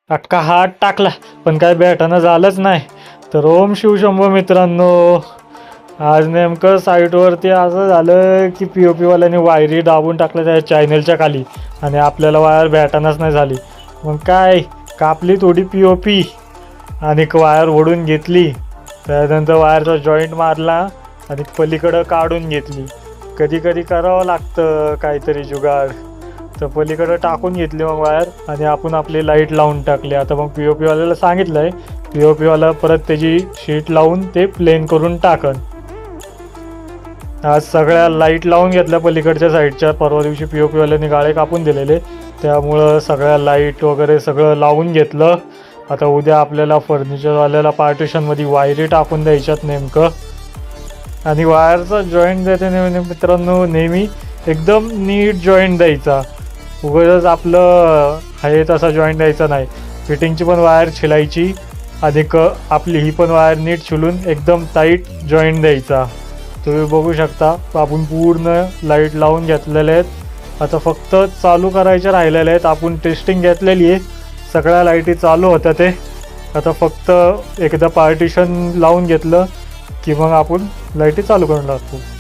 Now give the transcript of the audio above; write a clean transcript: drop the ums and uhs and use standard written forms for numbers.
अख्खा हात टाकला पण काय भेटानं झालंच नाही. तर ओम शिवशंभो मित्रांनो, आज नेमकं साईटवरती असं झालं की पी ओ पीवाल्याने वायरी दाबून टाकल्या त्या चॅनलच्या खाली आणि आपल्याला वायर भेटानच नाही झाली. मग काय कापली थोडी पी ओ पी आणि वायर ओढून घेतली. त्यानंतर वायरचा जॉईंट मारला आणि पलीकडं काढून घेतली. कधी कधी करावं लागतं काहीतरी जुगाड. तर पलीकडं टाकून घेतली मग वायर आणि आपण आपली लाईट लावून टाकली. आता मग पी ओ पीवाल्याला सांगितलं आहे, पी ओ पीवाला परत त्याची शीट लावून ते प्लेन करून टाकन. आज सगळ्या लाईट लावून घेतल्या पलीकडच्या साईडच्या. परवा दिवशी पी ओ पीवाल्याने गाळे कापून दिलेले, त्यामुळं सगळ्या लाईट वगैरे सगळं लावून घेतलं. आता उद्या आपल्याला फर्निचरवाल्याला पार्टिशनमध्ये वायरी टाकून द्यायच्यात नेमकं. आणि वायरचा जॉईंट देते मित्रांनो नेहमी एकदम नीट जॉईंट द्यायचा. उगाच आपलं आहे तसा जॉईंट द्यायचा नाही. फिटिंगची पण वायर छिलायची आणि आपली ही पण वायर नीट छिलून एकदम टाईट जॉईंट द्यायचा. तुम्ही बघू शकता आपण पूर्ण लाईट लावून घेतलेल्या आहेत. आता फक्त चालू करायच्या राहिलेल्या आहेत. आपण टेस्टिंग घेतलेली आहे, सगळ्या लाईटी चालू होत्या. ते आता फक्त एकदा पार्टिशन लावून घेतलं की मग आपण लाईटी चालू करून टाकतो.